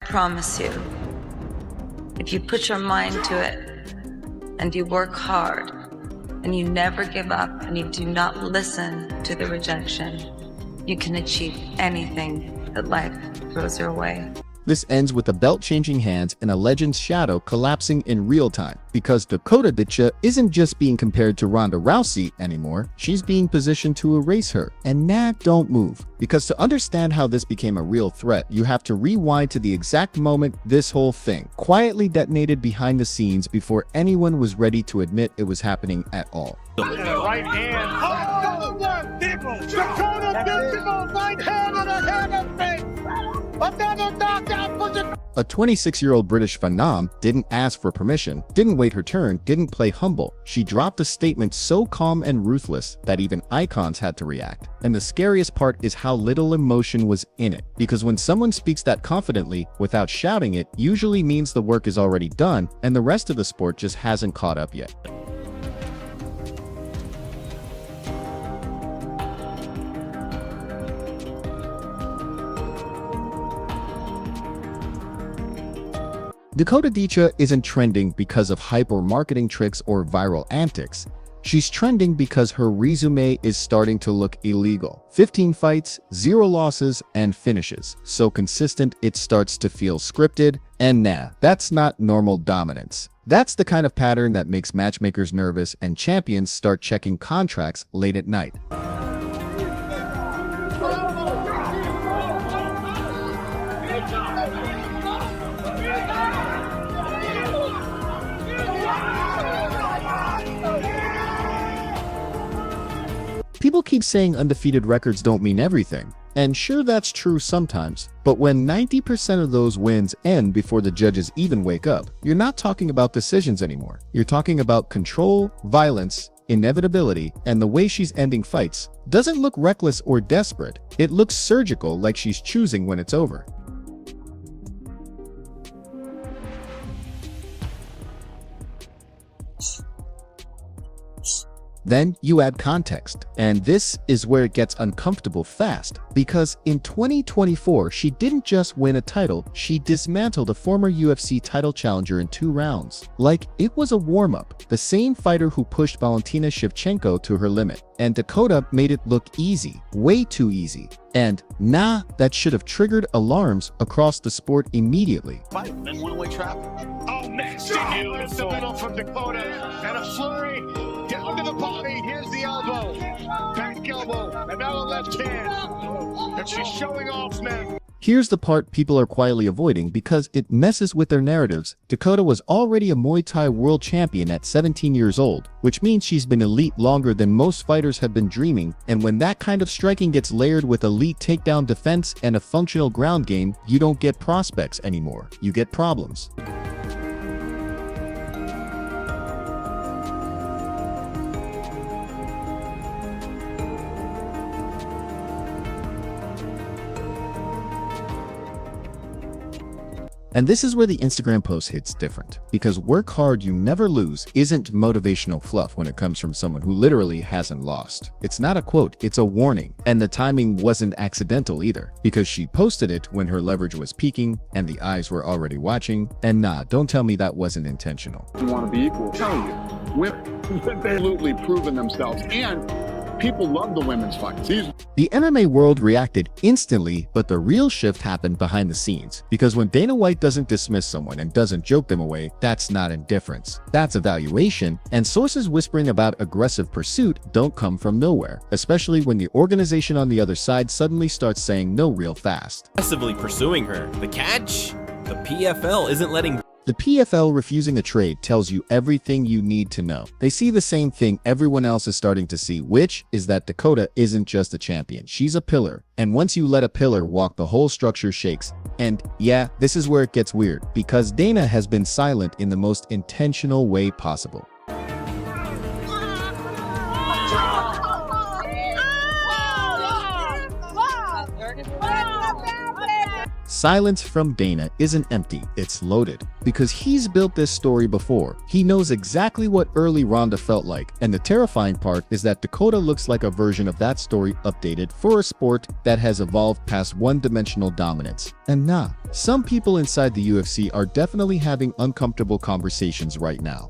promise you, if you put your mind to it and you work hard and you never give up and you do not listen to the rejection, you can achieve anything that life throws your way. This ends with the belt changing hands and a legend's shadow collapsing in real time, because Dakota Ditcheva isn't just being compared to Ronda Rousey anymore, she's being positioned to erase her. And nah, don't move. Because to understand how this became a real threat, you have to rewind to the exact moment this whole thing quietly detonated behind the scenes before anyone was ready to admit it was happening at all. Right hand. Dakota Ditcheva, right hand on her head and face. Another knockout for the... A 26-year-old British phenom didn't ask for permission, didn't wait her turn, didn't play humble. She dropped a statement so calm and ruthless that even icons had to react. And the scariest part is how little emotion was in it. Because when someone speaks that confidently without shouting, it usually means the work is already done and the rest of the sport just hasn't caught up yet. Dakota Ditcheva isn't trending because of hype or marketing tricks or viral antics. She's trending because her resume is starting to look illegal. 15 fights, 0 losses, and finishes. So consistent it starts to feel scripted, and nah, that's not normal dominance. That's the kind of pattern that makes matchmakers nervous and champions start checking contracts late at night. People keep saying undefeated records don't mean everything, and sure, that's true sometimes, but when 90% of those wins end before the judges even wake up, you're not talking about decisions anymore. You're talking about control, violence, inevitability, and the way she's ending fights doesn't look reckless or desperate. It looks surgical, like she's choosing when it's over. Then you add context, and this is where it gets uncomfortable fast, because in 2024, she didn't just win a title, she dismantled a former UFC title challenger in 2 rounds. Like it was a warm-up, the same fighter who pushed Valentina Shevchenko to her limit. And Dakota made it look easy, way too easy. And nah, that should have triggered alarms across the sport immediately. Fight and one-way trap. Oh, nasty in the middle from Dakota, and a flurry. Down to the body, here's the elbow. Back elbow, and now the left hand. And she's showing off now. Here's the part people are quietly avoiding because it messes with their narratives. Dakota was already a Muay Thai world champion at 17 years old, which means she's been elite longer than most fighters have been dreaming, and when that kind of striking gets layered with elite takedown defense and a functional ground game, you don't get prospects anymore, you get problems. And this is where the Instagram post hits different, because work hard, you never lose isn't motivational fluff when it comes from someone who literally hasn't lost. It's not a quote, it's a warning. And the timing wasn't accidental either, because she posted it when her leverage was peaking and the eyes were already watching. And nah, don't tell me that wasn't intentional. You want to be equal. Tell you, women have absolutely proven themselves, and people love the women's fights. The MMA world reacted instantly, but the real shift happened behind the scenes. Because when Dana White doesn't dismiss someone and doesn't joke them away, that's not indifference. That's evaluation, and sources whispering about aggressive pursuit don't come from nowhere, especially when the organization on the other side suddenly starts saying no real fast. Aggressively pursuing her. The catch? The PFL isn't letting... The PFL refusing a trade tells you everything you need to know. They see the same thing everyone else is starting to see, which is that Dakota isn't just a champion, she's a pillar. And once you let a pillar walk, the whole structure shakes. And yeah, this is where it gets weird, because Dana has been silent in the most intentional way possible. silence from Dana isn't empty, it's loaded. Because he's built this story before. He knows exactly what early Ronda felt like, and the terrifying part is that Dakota looks like a version of that story updated for a sport that has evolved past one-dimensional dominance. And nah, some people inside the UFC are definitely having uncomfortable conversations right now.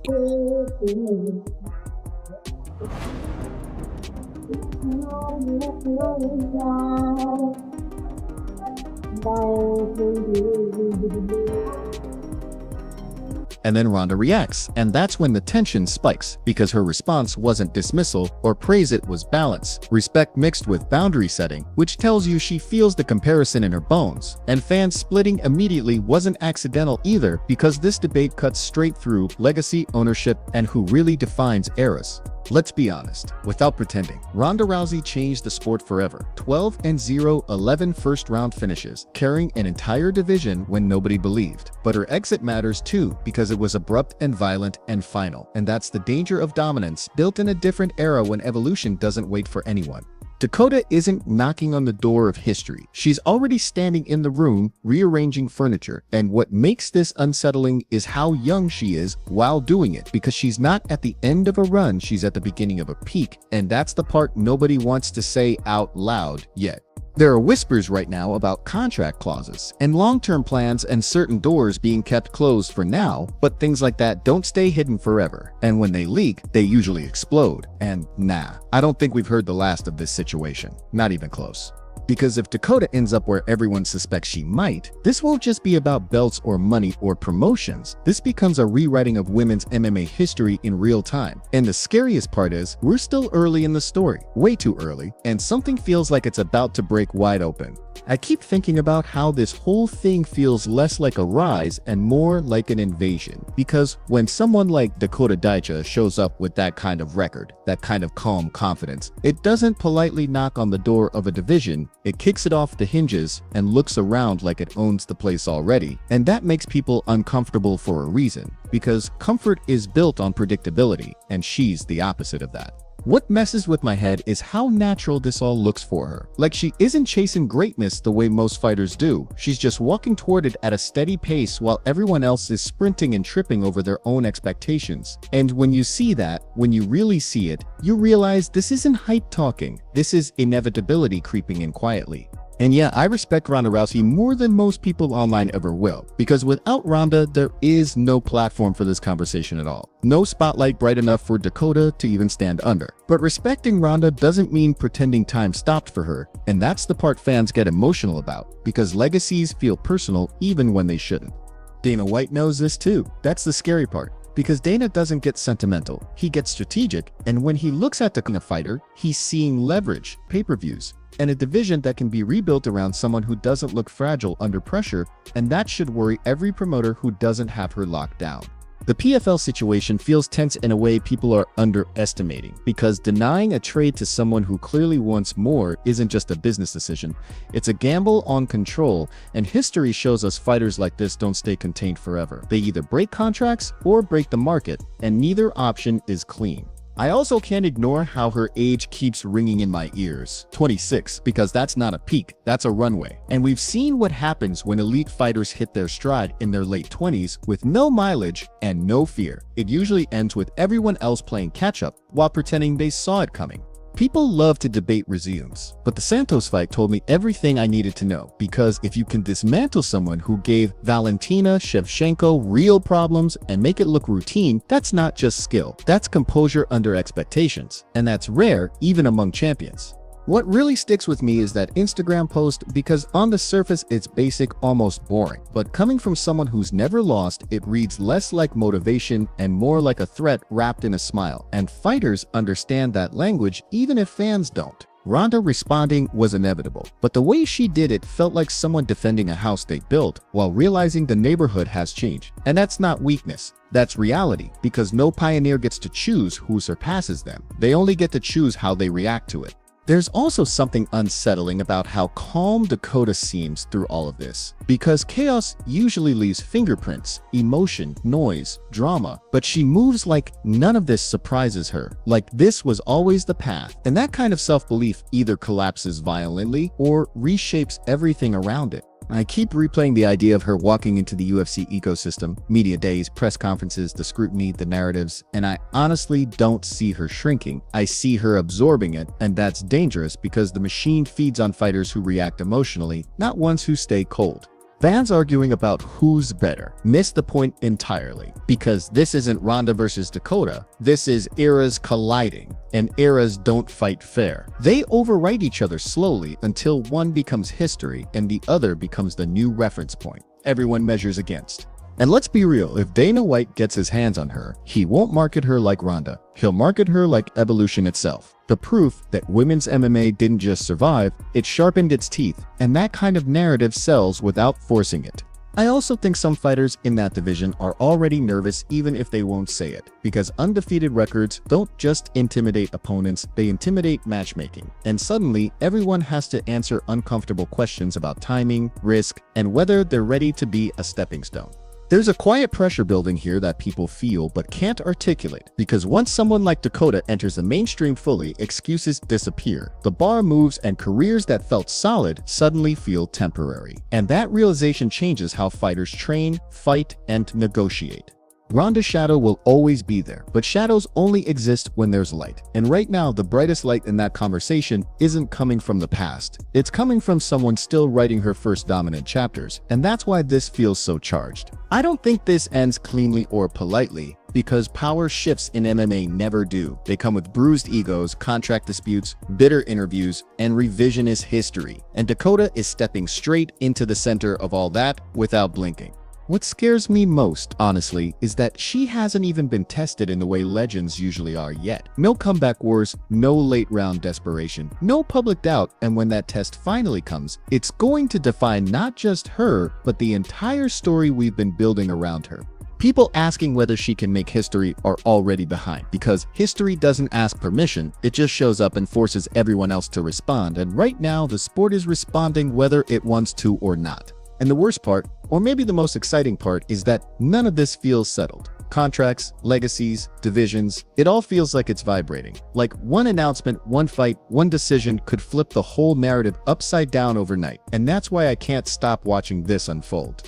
And then Ronda reacts, and that's when the tension spikes, because her response wasn't dismissal or praise, it was balance, respect mixed with boundary setting, which tells you she feels the comparison in her bones. And fans splitting immediately wasn't accidental either, because this debate cuts straight through legacy, ownership, and who really defines eras. Let's be honest, without pretending, Ronda Rousey changed the sport forever. 12-0, 11 first-round finishes, carrying an entire division when nobody believed. But her exit matters too, because it was abrupt and violent and final. And that's the danger of dominance, built in a different era when evolution doesn't wait for anyone. Dakota isn't knocking on the door of history. She's already standing in the room, rearranging furniture. And what makes this unsettling is how young she is while doing it, because she's not at the end of a run, she's at the beginning of a peak. And that's the part nobody wants to say out loud yet. There are whispers right now about contract clauses and long-term plans and certain doors being kept closed for now, but things like that don't stay hidden forever. And when they leak, they usually explode. And nah, I don't think we've heard the last of this situation. Not even close. Because if Dakota ends up where everyone suspects she might, this won't just be about belts or money or promotions. This becomes a rewriting of women's MMA history in real time. And the scariest part is, we're still early in the story, way too early, and something feels like it's about to break wide open. I keep thinking about how this whole thing feels less like a rise and more like an invasion. Because when someone like Dakota Ditcheva shows up with that kind of record, that kind of calm confidence, it doesn't politely knock on the door of a division, it kicks it off the hinges and looks around like it owns the place already. And that makes people uncomfortable for a reason, because comfort is built on predictability, and she's the opposite of that. What messes with my head is how natural this all looks for her. Like she isn't chasing greatness the way most fighters do. She's just walking toward it at a steady pace while everyone else is sprinting and tripping over their own expectations. And when you see that, when you really see it, you realize this isn't hype talking. This is inevitability creeping in quietly. And yeah, I respect Ronda Rousey more than most people online ever will, because without Ronda, there is no platform for this conversation at all. No spotlight bright enough for Dakota to even stand under. But respecting Ronda doesn't mean pretending time stopped for her, and that's the part fans get emotional about, because legacies feel personal even when they shouldn't. Dana White knows this too. That's the scary part. Because Dana doesn't get sentimental, he gets strategic, and when he looks at the fighter, he's seeing leverage, pay-per-views, and a division that can be rebuilt around someone who doesn't look fragile under pressure, and that should worry every promoter who doesn't have her locked down. The PFL situation feels tense in a way people are underestimating, because denying a trade to someone who clearly wants more isn't just a business decision, it's a gamble on control, and history shows us fighters like this don't stay contained forever. They either break contracts or break the market, and neither option is clean. I also can't ignore how her age keeps ringing in my ears. 26, because that's not a peak, that's a runway. And we've seen what happens when elite fighters hit their stride in their late 20s with no mileage and no fear. It usually ends with everyone else playing catch-up while pretending they saw it coming. People love to debate resumes, but the Santos fight told me everything I needed to know, because if you can dismantle someone who gave Valentina Shevchenko real problems and make it look routine, that's not just skill, that's composure under expectations, and that's rare even among champions. What really sticks with me is that Instagram post, because on the surface it's basic, almost boring, but coming from someone who's never lost, it reads less like motivation and more like a threat wrapped in a smile. And fighters understand that language even if fans don't. Ronda responding was inevitable, but the way she did it felt like someone defending a house they built while realizing the neighborhood has changed. And that's not weakness, that's reality, because no pioneer gets to choose who surpasses them. They only get to choose how they react to it. There's also something unsettling about how calm Dakota seems through all of this, because chaos usually leaves fingerprints, emotion, noise, drama, but she moves like none of this surprises her, like this was always the path, and that kind of self-belief either collapses violently or reshapes everything around it. I keep replaying the idea of her walking into the UFC ecosystem, media days, press conferences, the scrutiny, the narratives, and I honestly don't see her shrinking. I see her absorbing it, and that's dangerous because the machine feeds on fighters who react emotionally, not ones who stay cold. Fans arguing about who's better miss the point entirely, because this isn't Ronda versus Dakota, this is eras colliding, and eras don't fight fair. They overwrite each other slowly until one becomes history and the other becomes the new reference point everyone measures against. And let's be real, if Dana White gets his hands on her, he won't market her like Ronda. He'll market her like evolution itself. The proof that women's MMA didn't just survive, it sharpened its teeth, and that kind of narrative sells without forcing it. I also think some fighters in that division are already nervous even if they won't say it, because undefeated records don't just intimidate opponents, they intimidate matchmaking. And suddenly, everyone has to answer uncomfortable questions about timing, risk, and whether they're ready to be a stepping stone. There's a quiet pressure building here that people feel but can't articulate, because once someone like Dakota enters the mainstream fully, excuses disappear. The bar moves and careers that felt solid suddenly feel temporary. And that realization changes how fighters train, fight, and negotiate. Ronda's shadow will always be there, but shadows only exist when there's light. And right now, the brightest light in that conversation isn't coming from the past. It's coming from someone still writing her first dominant chapters, and that's why this feels so charged. I don't think this ends cleanly or politely, because power shifts in MMA never do. They come with bruised egos, contract disputes, bitter interviews, and revisionist history. And Dakota is stepping straight into the center of all that without blinking. What scares me most, honestly, is that she hasn't even been tested in the way legends usually are yet. No comeback wars, no late-round desperation, no public doubt, and when that test finally comes, it's going to define not just her, but the entire story we've been building around her. People asking whether she can make history are already behind, because history doesn't ask permission, it just shows up and forces everyone else to respond, and right now the sport is responding whether it wants to or not. And the worst part, or maybe the most exciting part, is that none of this feels settled. Contracts, legacies, divisions, it all feels like it's vibrating. Like one announcement, one fight, one decision could flip the whole narrative upside down overnight. And that's why I can't stop watching this unfold.